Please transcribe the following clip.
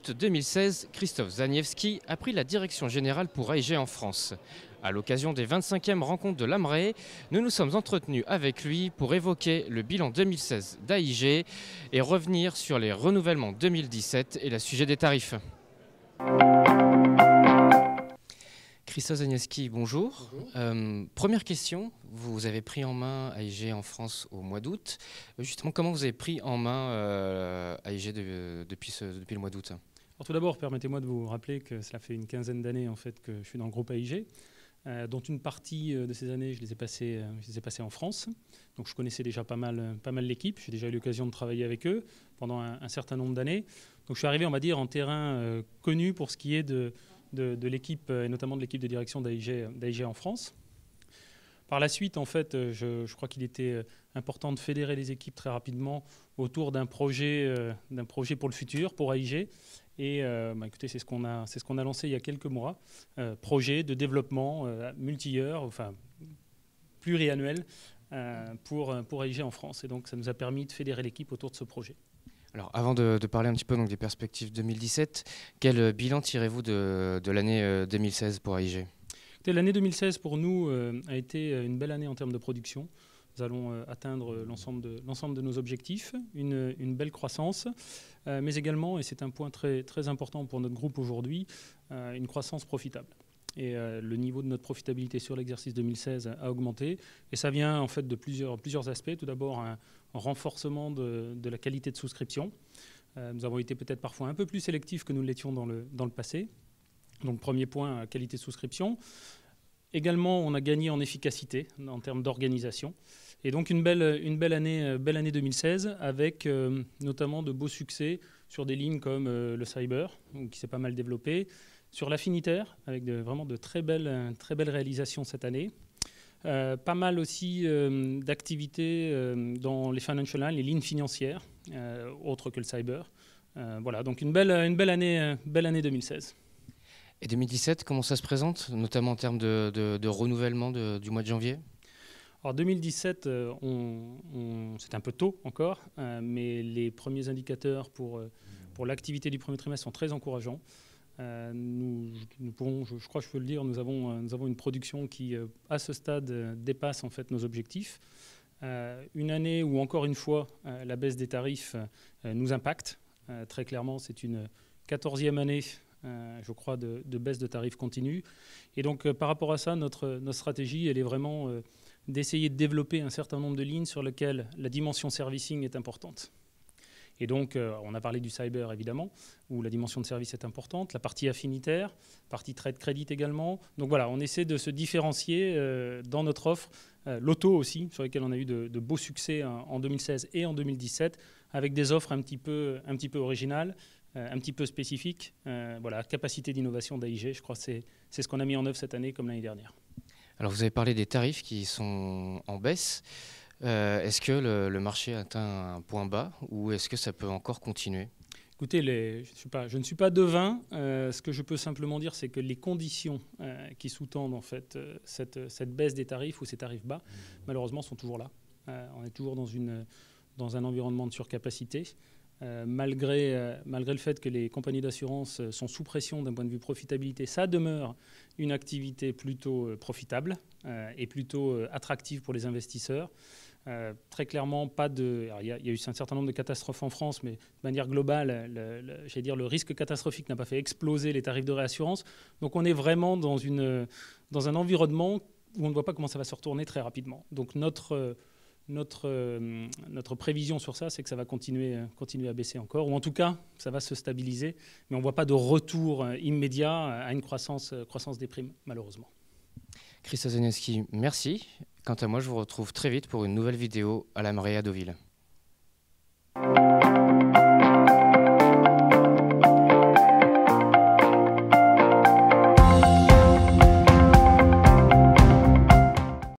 août 2016, Christophe Zaniewski a pris la direction générale pour AIG en France. À l'occasion des 25e rencontres de l'AMRE, nous nous sommes entretenus avec lui pour évoquer le bilan 2016 d'AIG et revenir sur les renouvellements 2017 et le sujet des tarifs. Christophe Zaniewski, bonjour. Première question, vous avez pris en main AIG en France au mois d'août. Justement, comment vous avez pris en main AIG depuis le mois d'août? Alors, tout d'abord, permettez-moi de vous rappeler que cela fait une quinzaine d'années en fait, que je suis dans le groupe AIG, dont une partie de ces années, je les ai passées en France. Donc je connaissais déjà pas mal l'équipe. J'ai déjà eu l'occasion de travailler avec eux pendant un certain nombre d'années. Donc je suis arrivé, on va dire, en terrain connu pour ce qui est de l'équipe, et notamment de l'équipe de direction d'AIG en France. Par la suite, en fait, je crois qu'il était important de fédérer les équipes très rapidement autour d'un projet pour le futur, pour AIG. Et écoutez, c'est ce qu'on a lancé il y a quelques mois. Projet de développement multi-heures, enfin pluriannuel pour AIG en France. Et donc, ça nous a permis de fédérer l'équipe autour de ce projet. Alors, avant de parler un petit peu donc, des perspectives 2017, quel bilan tirez-vous de l'année 2016 pour AIG? L'année 2016 pour nous a été une belle année en termes de production. Nous allons atteindre l'ensemble de nos objectifs, une belle croissance, mais également, et c'est un point très, très important pour notre groupe aujourd'hui, une croissance profitable. Et le niveau de notre profitabilité sur l'exercice 2016 a augmenté. Et ça vient en fait de plusieurs aspects. Tout d'abord, un renforcement de la qualité de souscription. Nous avons été peut-être parfois un peu plus sélectifs que nous l'étions dans le passé. Donc premier point, qualité de souscription. Également, on a gagné en efficacité en termes d'organisation. Et donc une belle année 2016 avec notamment de beaux succès sur des lignes comme le cyber, qui s'est pas mal développé, sur l'affinitaire, avec vraiment de très belles réalisations cette année. Pas mal aussi d'activités dans les financial lines, les lignes financières, autres que le cyber. Voilà, donc une belle année 2016. Et 2017, comment ça se présente, notamment en termes de renouvellement du mois de janvier? Alors 2017, c'est un peu tôt encore, mais les premiers indicateurs pour l'activité du premier trimestre sont très encourageants. Nous pourrons, je crois que je peux le dire, nous avons une production qui, à ce stade, dépasse en fait nos objectifs. Une année où, encore une fois, la baisse des tarifs nous impacte. Très clairement, c'est une 14e année, je crois, de baisse de tarifs continue. Et donc, par rapport à ça, notre stratégie, elle est vraiment d'essayer de développer un certain nombre de lignes sur lesquelles la dimension servicing est importante. Et donc, on a parlé du cyber, évidemment, où la dimension de service est importante, la partie affinitaire, partie trade credit également. Donc voilà, on essaie de se différencier dans notre offre, l'auto aussi, sur lesquelles on a eu de beaux succès en 2016 et en 2017, avec des offres un petit peu originales, un petit peu spécifiques. Voilà, capacité d'innovation d'AIG, je crois que c'est ce qu'on a mis en œuvre cette année comme l'année dernière. Alors, vous avez parlé des tarifs qui sont en baisse. Est-ce que le marché atteint un point bas ou est-ce que ça peut encore continuer? Écoutez, je ne suis pas devin. Ce que je peux simplement dire, c'est que les conditions qui sous-tendent en fait, cette baisse des tarifs ou ces tarifs bas, malheureusement, sont toujours là. On est toujours dans un environnement de surcapacité. Malgré le fait que les compagnies d'assurance sont sous pression d'un point de vue profitabilité, ça demeure une activité plutôt profitable et plutôt attractive pour les investisseurs. Très clairement, il y a eu un certain nombre de catastrophes en France, mais de manière globale, le risque catastrophique n'a pas fait exploser les tarifs de réassurance. Donc on est vraiment dans un environnement où on ne voit pas comment ça va se retourner très rapidement. Donc notre prévision sur ça, c'est que ça va continuer à baisser encore, ou en tout cas, ça va se stabiliser, mais on ne voit pas de retour immédiat à une croissance des primes, malheureusement. Christophe Zaniewski, merci. Quant à moi, je vous retrouve très vite pour une nouvelle vidéo à l'AMRE à Deauville.